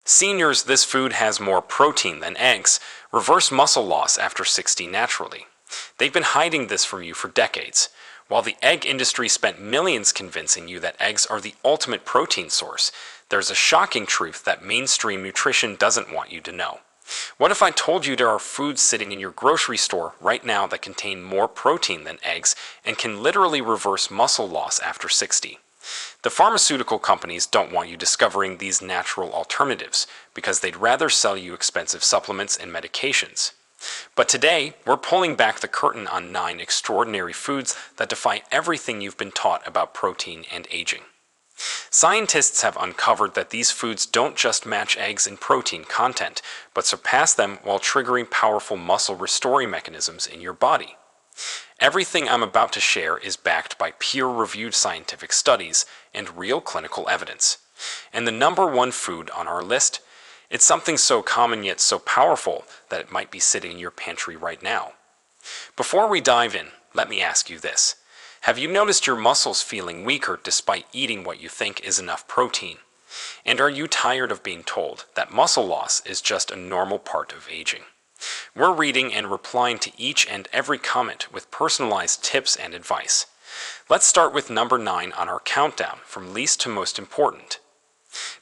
Seniors, this food has more protein than eggs, reverse muscle loss after 60 naturally. They've been hiding this from you for decades. While the egg industry spent millions convincing you that eggs are the ultimate protein source, there's a shocking truth that mainstream nutrition doesn't want you to know. What if I told you there are foods sitting in your grocery store right now that contain more protein than eggs and can literally reverse muscle loss after 60? The pharmaceutical companies don't want you discovering these natural alternatives because they'd rather sell you expensive supplements and medications. But today, we're pulling back the curtain on 9 extraordinary foods that defy everything you've been taught about protein and aging. Scientists have uncovered that these foods don't just match eggs in protein content, but surpass them while triggering powerful muscle restoring mechanisms in your body. Everything I'm about to share is backed by peer-reviewed scientific studies and real clinical evidence. And the number one food on our list, it's something so common yet so powerful that it might be sitting in your pantry right now. Before we dive in, let me ask you this. Have you noticed your muscles feeling weaker despite eating what you think is enough protein? And are you tired of being told that muscle loss is just a normal part of aging? We're reading and replying to each and every comment with personalized tips and advice. Let's start with number 9 on our countdown from least to most important.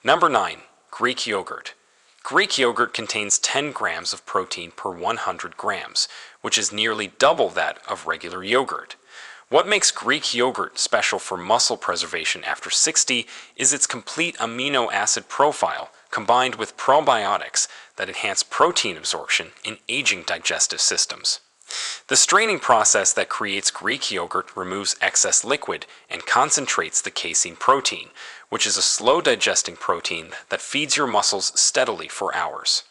Number 9, Greek yogurt. Greek yogurt contains 10 grams of protein per 100 grams, which is nearly double that of regular yogurt. What makes Greek yogurt special for muscle preservation after 60 is its complete amino acid profile combined with probiotics that enhance protein absorption in aging digestive systems. The straining process that creates Greek yogurt removes excess liquid and concentrates the casein protein, which is a slow-digesting protein that feeds your muscles steadily for hours.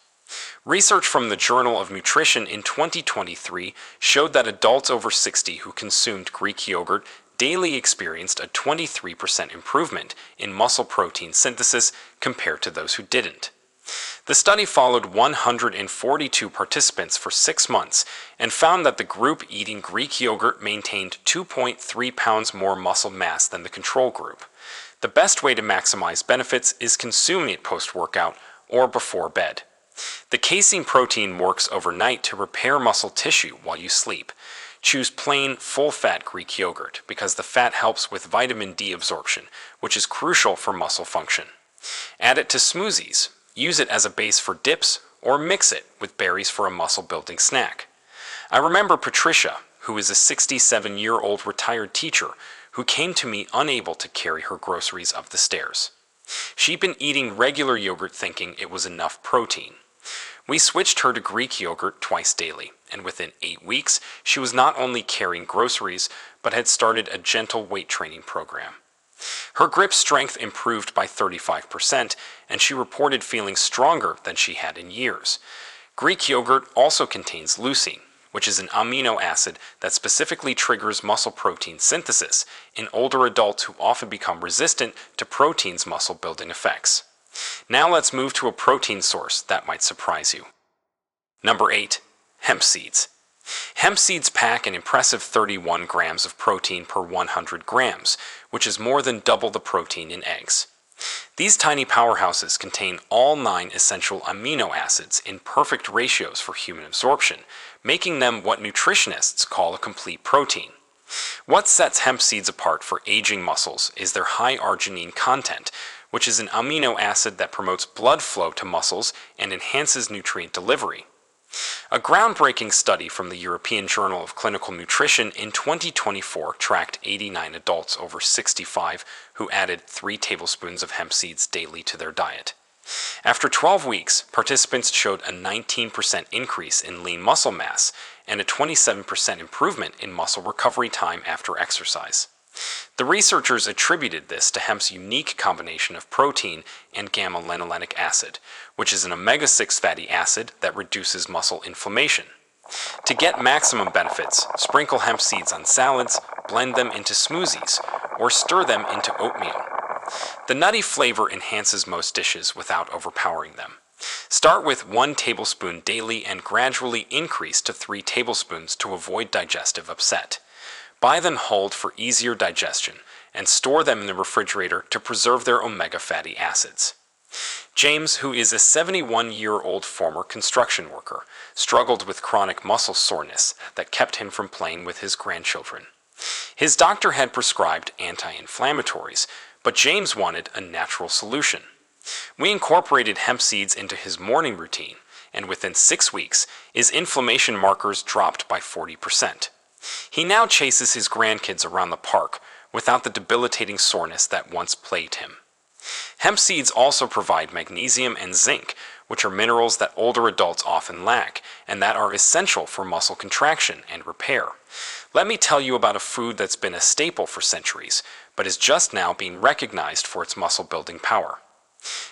Research from the Journal of Nutrition in 2023 showed that adults over 60 who consumed Greek yogurt daily experienced a 23% improvement in muscle protein synthesis compared to those who didn't. The study followed 142 participants for 6 months and found that the group eating Greek yogurt maintained 2.3 pounds more muscle mass than the control group. The best way to maximize benefits is consuming it post-workout or before bed. The casein protein works overnight to repair muscle tissue while you sleep. Choose plain, full-fat Greek yogurt because the fat helps with vitamin D absorption, which is crucial for muscle function. Add it to smoothies. Use it as a base for dips, or mix it with berries for a muscle-building snack. I remember Patricia, who is a 67-year-old retired teacher, who came to me unable to carry her groceries up the stairs. She'd been eating regular yogurt thinking it was enough protein. We switched her to Greek yogurt twice daily, and within 8 weeks, she was not only carrying groceries, but had started a gentle weight training program. Her grip strength improved by 35%, and she reported feeling stronger than she had in years. Greek yogurt also contains leucine, which is an amino acid that specifically triggers muscle protein synthesis in older adults who often become resistant to protein's muscle-building effects. Now let's move to a protein source that might surprise you. Number 8. Hemp seeds. Hemp seeds pack an impressive 31 grams of protein per 100 grams, which is more than double the protein in eggs. These tiny powerhouses contain all 9 essential amino acids in perfect ratios for human absorption, making them what nutritionists call a complete protein. What sets hemp seeds apart for aging muscles is their high arginine content, which is an amino acid that promotes blood flow to muscles and enhances nutrient delivery. A groundbreaking study from the European Journal of Clinical Nutrition in 2024 tracked 89 adults over 65 who added 3 tablespoons of hemp seeds daily to their diet. After 12 weeks, participants showed a 19% increase in lean muscle mass and a 27% improvement in muscle recovery time after exercise. The researchers attributed this to hemp's unique combination of protein and gamma-linolenic acid, which is an omega-6 fatty acid that reduces muscle inflammation. To get maximum benefits, sprinkle hemp seeds on salads, blend them into smoothies, or stir them into oatmeal. The nutty flavor enhances most dishes without overpowering them. Start with 1 tablespoon daily and gradually increase to 3 tablespoons to avoid digestive upset. Buy them whole for easier digestion and store them in the refrigerator to preserve their omega fatty acids. James, who is a 71-year-old former construction worker, struggled with chronic muscle soreness that kept him from playing with his grandchildren. His doctor had prescribed anti-inflammatories, but James wanted a natural solution. We incorporated hemp seeds into his morning routine, and within 6 weeks, his inflammation markers dropped by 40%. He now chases his grandkids around the park without the debilitating soreness that once plagued him. Hemp seeds also provide magnesium and zinc, which are minerals that older adults often lack and that are essential for muscle contraction and repair. Let me tell you about a food that's been a staple for centuries, but is just now being recognized for its muscle-building power.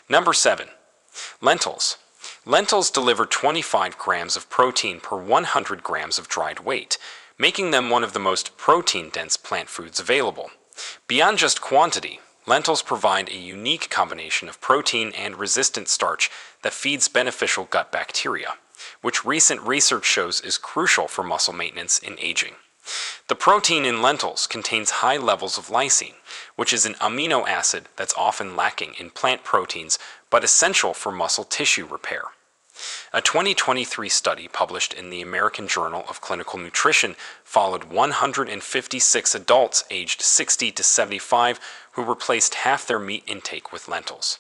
Number 7. Lentils. Lentils deliver 25 grams of protein per 100 grams of dried weight, making them one of the most protein-dense plant foods available. Beyond just quantity, lentils provide a unique combination of protein and resistant starch that feeds beneficial gut bacteria, which recent research shows is crucial for muscle maintenance in aging. The protein in lentils contains high levels of lysine, which is an amino acid that's often lacking in plant proteins but essential for muscle tissue repair. A 2023 study published in the American Journal of Clinical Nutrition followed 156 adults aged 60 to 75 who replaced half their meat intake with lentils.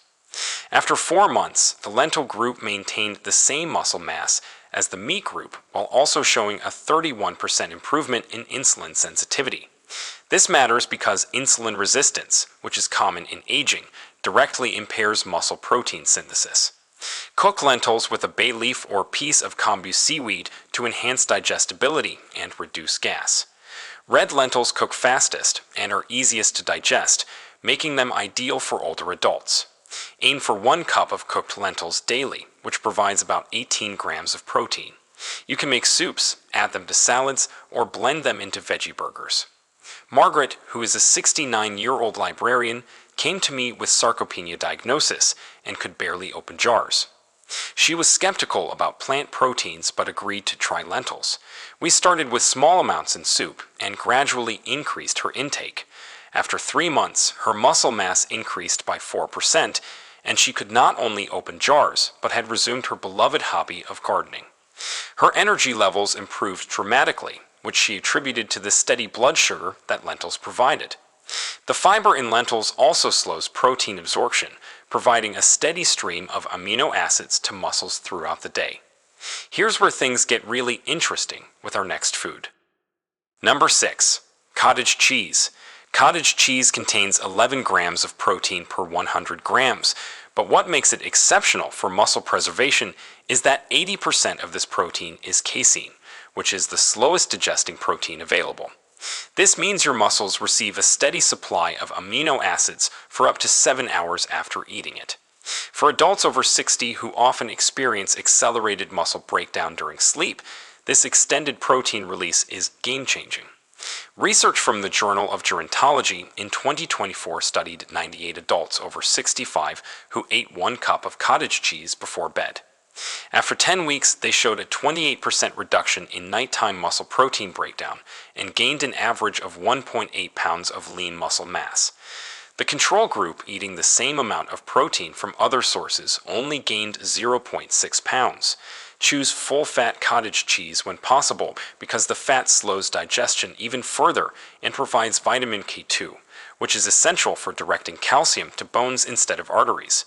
After 4 months, the lentil group maintained the same muscle mass as the meat group while also showing a 31% improvement in insulin sensitivity. This matters because insulin resistance, which is common in aging, directly impairs muscle protein synthesis. Cook lentils with a bay leaf or piece of kombu seaweed to enhance digestibility and reduce gas. Red lentils cook fastest and are easiest to digest, making them ideal for older adults. Aim for 1 cup of cooked lentils daily, which provides about 18 grams of protein. You can make soups, add them to salads, or blend them into veggie burgers. Margaret, who is a 69-year-old librarian, came to me with sarcopenia diagnosis and could barely open jars. She was skeptical about plant proteins but agreed to try lentils. We started with small amounts in soup and gradually increased her intake. After 3 months, her muscle mass increased by 4%, and she could not only open jars but had resumed her beloved hobby of gardening. Her energy levels improved dramatically, which she attributed to the steady blood sugar that lentils provided. The fiber in lentils also slows protein absorption, providing a steady stream of amino acids to muscles throughout the day. Here's where things get really interesting with our next food. Number 6. Cottage cheese. Cottage cheese contains 11 grams of protein per 100 grams, but what makes it exceptional for muscle preservation is that 80% of this protein is casein, which is the slowest digesting protein available. This means your muscles receive a steady supply of amino acids for up to 7 hours after eating it. For adults over 60 who often experience accelerated muscle breakdown during sleep, this extended protein release is game-changing. Research from the Journal of Gerontology in 2024 studied 98 adults over 65 who ate 1 cup of cottage cheese before bed. After 10 weeks, they showed a 28% reduction in nighttime muscle protein breakdown and gained an average of 1.8 pounds of lean muscle mass. The control group, eating the same amount of protein from other sources, only gained 0.6 pounds. Choose full-fat cottage cheese when possible because the fat slows digestion even further and provides vitamin K2, which is essential for directing calcium to bones instead of arteries.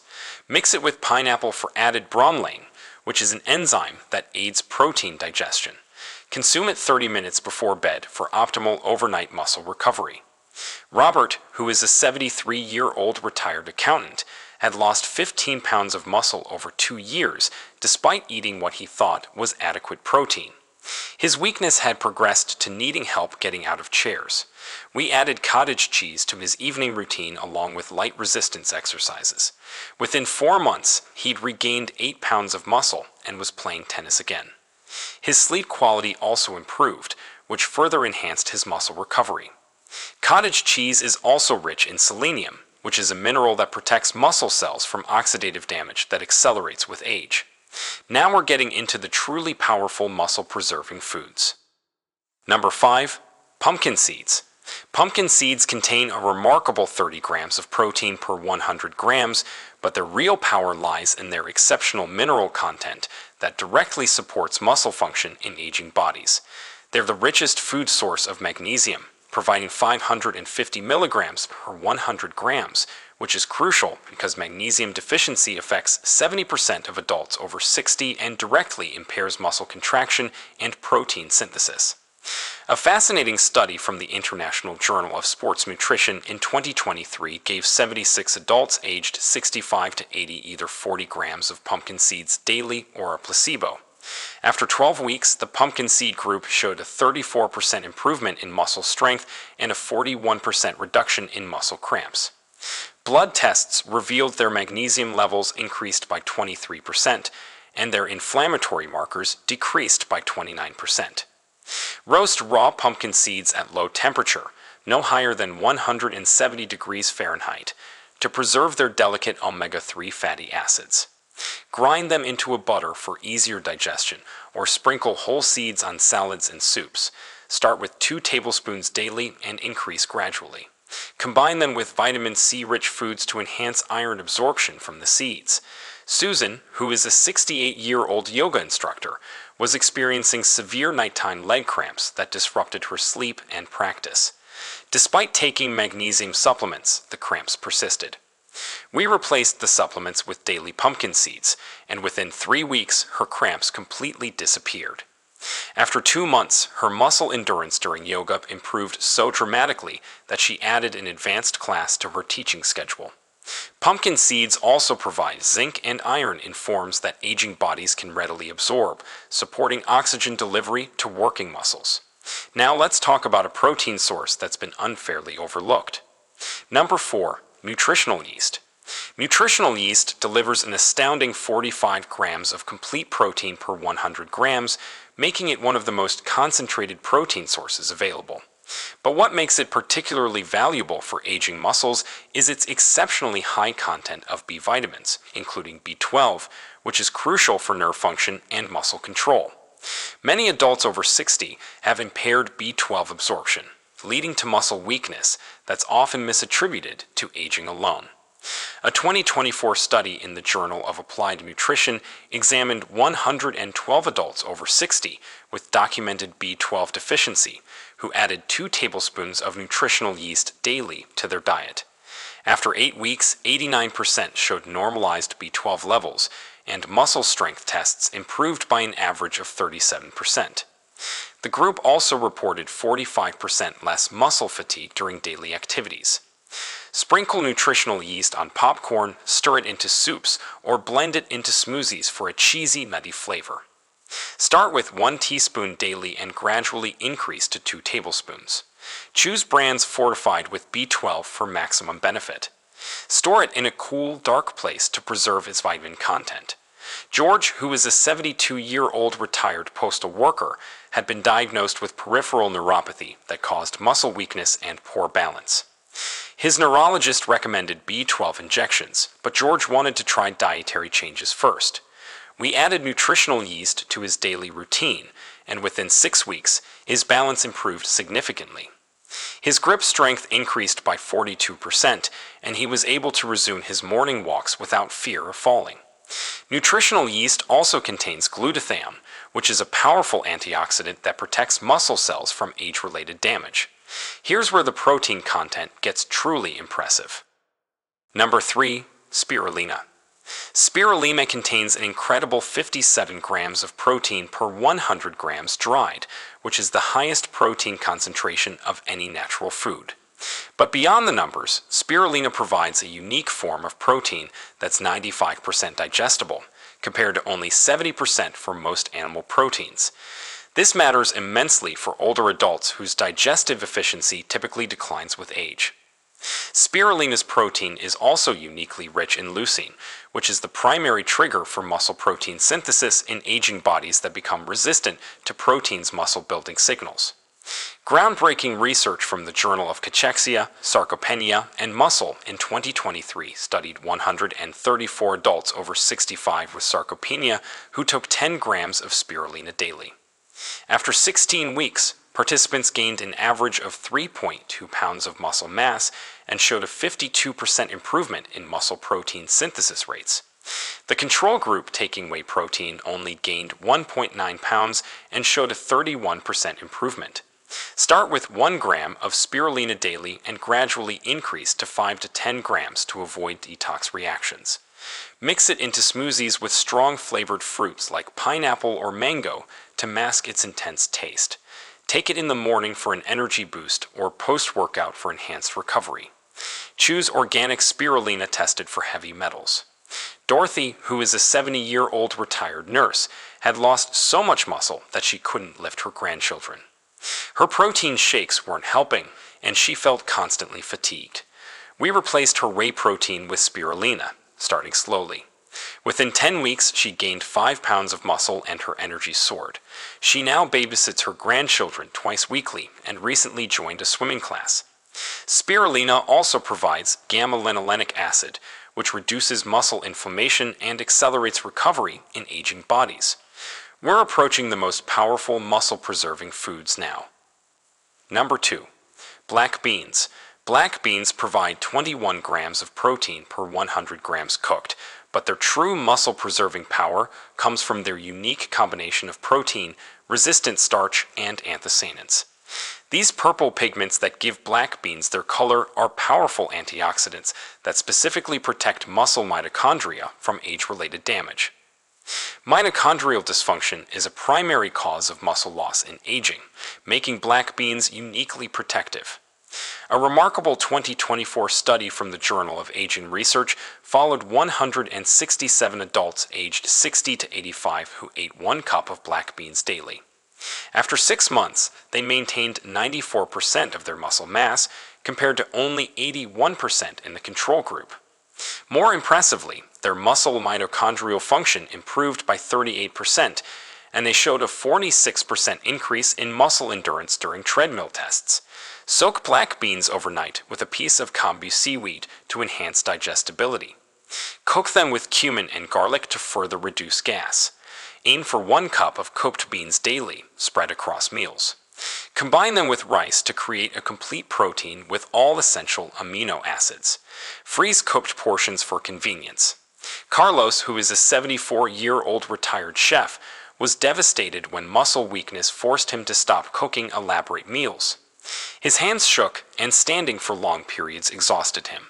Mix it with pineapple for added bromelain, which is an enzyme that aids protein digestion. Consume it 30 minutes before bed for optimal overnight muscle recovery. Robert, who is a 73-year-old retired accountant, had lost 15 pounds of muscle over 2 years despite eating what he thought was adequate protein. His weakness had progressed to needing help getting out of chairs. We added cottage cheese to his evening routine along with light resistance exercises. Within 4 months, he'd regained 8 pounds of muscle and was playing tennis again. His sleep quality also improved, which further enhanced his muscle recovery. Cottage cheese is also rich in selenium, which is a mineral that protects muscle cells from oxidative damage that accelerates with age. Now we're getting into the truly powerful muscle-preserving foods. Number 5. Pumpkin seeds. Pumpkin seeds contain a remarkable 30 grams of protein per 100 grams, but their real power lies in their exceptional mineral content that directly supports muscle function in aging bodies. They're the richest food source of magnesium, providing 550 milligrams per 100 grams, which is crucial because magnesium deficiency affects 70% of adults over 60 and directly impairs muscle contraction and protein synthesis. A fascinating study from the International Journal of Sports Nutrition in 2023 gave 76 adults aged 65 to 80 either 40 grams of pumpkin seeds daily or a placebo. After 12 weeks, the pumpkin seed group showed a 34% improvement in muscle strength and a 41% reduction in muscle cramps. Blood tests revealed their magnesium levels increased by 23%, and their inflammatory markers decreased by 29%. Roast raw pumpkin seeds at low temperature, no higher than 170 degrees Fahrenheit, to preserve their delicate omega-3 fatty acids. Grind them into a butter for easier digestion, or sprinkle whole seeds on salads and soups. Start with 2 tablespoons daily and increase gradually. Combine them with vitamin C-rich foods to enhance iron absorption from the seeds. Susan, who is a 68-year-old yoga instructor, was experiencing severe nighttime leg cramps that disrupted her sleep and practice. Despite taking magnesium supplements, the cramps persisted. We replaced the supplements with daily pumpkin seeds, and within 3 weeks, her cramps completely disappeared. After 2 months, her muscle endurance during yoga improved so dramatically that she added an advanced class to her teaching schedule. Pumpkin seeds also provide zinc and iron in forms that aging bodies can readily absorb, supporting oxygen delivery to working muscles. Now let's talk about a protein source that's been unfairly overlooked. Number 4. Nutritional yeast. Nutritional yeast delivers an astounding 45 grams of complete protein per 100 grams, making it one of the most concentrated protein sources available. But what makes it particularly valuable for aging muscles is its exceptionally high content of B vitamins, including B12, which is crucial for nerve function and muscle control. Many adults over 60 have impaired B12 absorption, leading to muscle weakness that's often misattributed to aging alone. A 2024 study in the Journal of Applied Nutrition examined 112 adults over 60 with documented B12 deficiency who added 2 tablespoons of nutritional yeast daily to their diet. After 8 weeks, 89% showed normalized B12 levels, and muscle strength tests improved by an average of 37%. The group also reported 45% less muscle fatigue during daily activities. Sprinkle nutritional yeast on popcorn, stir it into soups, or blend it into smoothies for a cheesy, nutty flavor. Start with 1 teaspoon daily and gradually increase to 2 tablespoons. Choose brands fortified with B12 for maximum benefit. Store it in a cool, dark place to preserve its vitamin content. George, who is a 72-year-old retired postal worker, had been diagnosed with peripheral neuropathy that caused muscle weakness and poor balance. His neurologist recommended B12 injections, but George wanted to try dietary changes first. We added nutritional yeast to his daily routine, and within 6 weeks, his balance improved significantly. His grip strength increased by 42%, and he was able to resume his morning walks without fear of falling. Nutritional yeast also contains glutathione, which is a powerful antioxidant that protects muscle cells from age-related damage. Here's where the protein content gets truly impressive. Number 3. Spirulina. Spirulina contains an incredible 57 grams of protein per 100 grams dried, which is the highest protein concentration of any natural food. But beyond the numbers, spirulina provides a unique form of protein that's 95% digestible, compared to only 70% for most animal proteins. This matters immensely for older adults whose digestive efficiency typically declines with age. Spirulina's protein is also uniquely rich in leucine, which is the primary trigger for muscle protein synthesis in aging bodies that become resistant to protein's muscle-building signals. Groundbreaking research from the Journal of Cachexia, Sarcopenia, and Muscle in 2023 studied 134 adults over 65 with sarcopenia who took 10 grams of spirulina daily. After 16 weeks, participants gained an average of 3.2 pounds of muscle mass and showed a 52% improvement in muscle protein synthesis rates. The control group taking whey protein only gained 1.9 pounds and showed a 31% improvement. Start with 1 gram of spirulina daily and gradually increase to 5 to 10 grams to avoid detox reactions. Mix it into smoothies with strong flavored fruits like pineapple or mango to mask its intense taste. Take it in the morning for an energy boost or post-workout for enhanced recovery. Choose organic spirulina tested for heavy metals. Dorothy, who is a 70-year-old retired nurse, had lost so much muscle that she couldn't lift her grandchildren. Her protein shakes weren't helping, and she felt constantly fatigued. We replaced her whey protein with spirulina, starting slowly. Within 10 weeks, she gained 5 pounds of muscle and her energy soared. She now babysits her grandchildren twice weekly and recently joined a swimming class. Spirulina also provides gamma-linolenic acid, which reduces muscle inflammation and accelerates recovery in aging bodies. We're approaching the most powerful muscle-preserving foods now. Number 2. Black beans. Black beans provide 21 grams of protein per 100 grams cooked, but their true muscle-preserving power comes from their unique combination of protein, resistant starch, and anthocyanins. These purple pigments that give black beans their color are powerful antioxidants that specifically protect muscle mitochondria from age-related damage. Mitochondrial dysfunction is a primary cause of muscle loss in aging, making black beans uniquely protective. A remarkable 2024 study from the Journal of Aging Research followed 167 adults aged 60 to 85 who ate 1 cup of black beans daily. After 6 months, they maintained 94% of their muscle mass, compared to only 81% in the control group. More impressively, their muscle mitochondrial function improved by 38%, and they showed a 46% increase in muscle endurance during treadmill tests. Soak black beans overnight with a piece of kombu seaweed to enhance digestibility. Cook them with cumin and garlic to further reduce gas. Aim for 1 cup of cooked beans daily, spread across meals. Combine them with rice to create a complete protein with all essential amino acids. Freeze cooked portions for convenience. Carlos, who is a 74-year-old retired chef, was devastated when muscle weakness forced him to stop cooking elaborate meals. His hands shook, and standing for long periods exhausted him.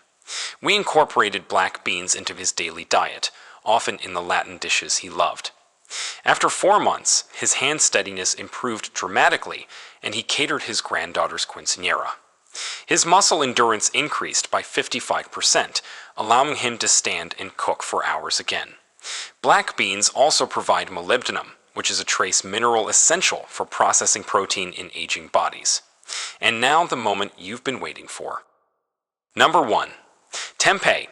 We incorporated black beans into his daily diet, often in the Latin dishes he loved. After 4 months, his hand steadiness improved dramatically, and he catered his granddaughter's quinceañera. His muscle endurance increased by 55%, allowing him to stand and cook for hours again. Black beans also provide molybdenum, which is a trace mineral essential for processing protein in aging bodies. And now the moment you've been waiting for. Number 1. Tempeh.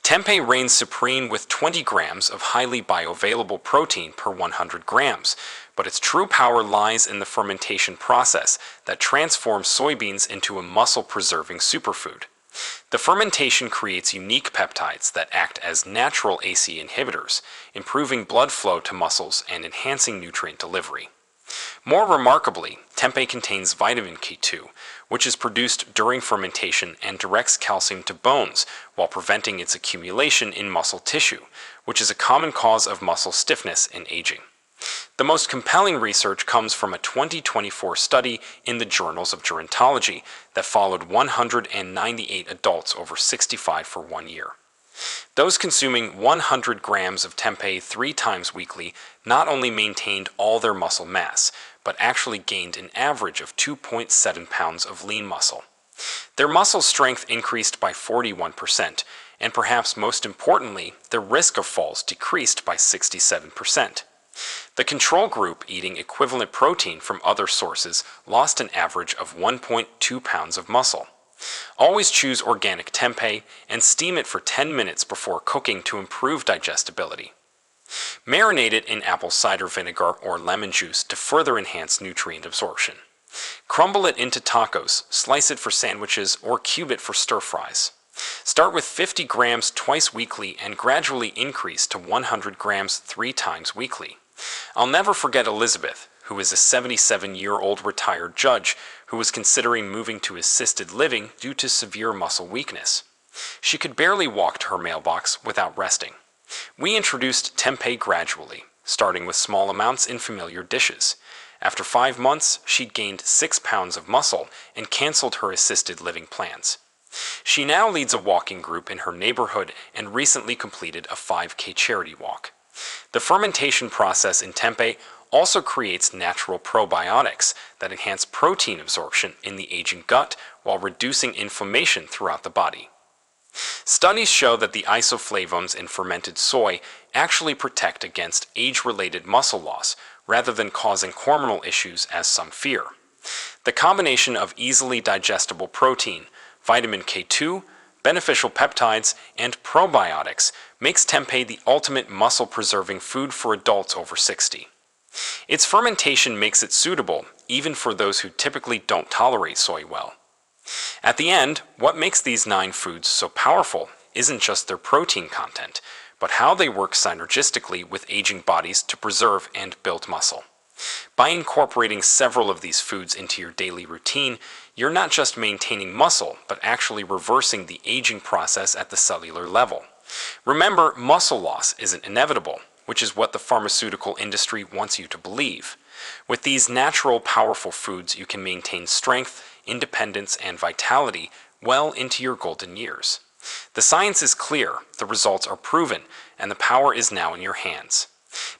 Tempeh reigns supreme with 20 grams of highly bioavailable protein per 100 grams, but its true power lies in the fermentation process that transforms soybeans into a muscle-preserving superfood. The fermentation creates unique peptides that act as natural AC inhibitors, improving blood flow to muscles and enhancing nutrient delivery. More remarkably, tempeh contains vitamin K2, which is produced during fermentation and directs calcium to bones while preventing its accumulation in muscle tissue, which is a common cause of muscle stiffness in aging. The most compelling research comes from a 2024 study in the Journals of Gerontology that followed 198 adults over 65 for 1 year. Those consuming 100 grams of tempeh 3 times weekly not only maintained all their muscle mass, but actually gained an average of 2.7 pounds of lean muscle. Their muscle strength increased by 41%, and perhaps most importantly, the risk of falls decreased by 67%. The control group eating equivalent protein from other sources lost an average of 1.2 pounds of muscle. Always choose organic tempeh and steam it for 10 minutes before cooking to improve digestibility. Marinate it in apple cider vinegar or lemon juice to further enhance nutrient absorption. Crumble it into tacos, slice it for sandwiches, or cube it for stir fries. Start with 50 grams twice weekly and gradually increase to 100 grams 3 times weekly. I'll never forget Elizabeth, who is a 77-year-old retired judge who was considering moving to assisted living due to severe muscle weakness. She could barely walk to her mailbox without resting. We introduced tempeh gradually, starting with small amounts in familiar dishes. After 5 months, she'd gained 6 pounds of muscle and canceled her assisted living plans. She now leads a walking group in her neighborhood and recently completed a 5K charity walk. The fermentation process in tempeh also creates natural probiotics that enhance protein absorption in the aging gut while reducing inflammation throughout the body. Studies show that the isoflavones in fermented soy actually protect against age-related muscle loss rather than causing hormonal issues as some fear. The combination of easily digestible protein, vitamin K2, beneficial peptides, and probiotics makes tempeh the ultimate muscle-preserving food for adults over 60. Its fermentation makes it suitable even for those who typically don't tolerate soy well. At the end, what makes these 9 foods so powerful isn't just their protein content, but how they work synergistically with aging bodies to preserve and build muscle. By incorporating several of these foods into your daily routine, you're not just maintaining muscle, but actually reversing the aging process at the cellular level. Remember, muscle loss isn't inevitable, which is what the pharmaceutical industry wants you to believe. With these natural, powerful foods, you can maintain strength, independence, and vitality well into your golden years. The science is clear, the results are proven, and the power is now in your hands.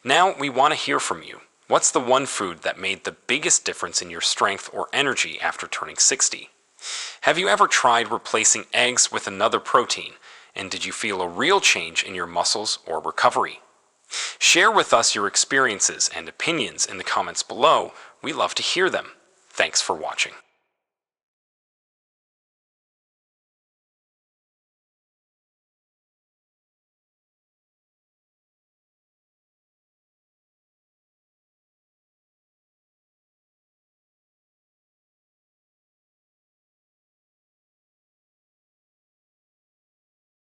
Now we want to hear from you. What's the one food that made the biggest difference in your strength or energy after turning 60? Have you ever tried replacing eggs with another protein, and did you feel a real change in your muscles or recovery? Share with us your experiences and opinions in the comments below. We love to hear them. Thanks for watching.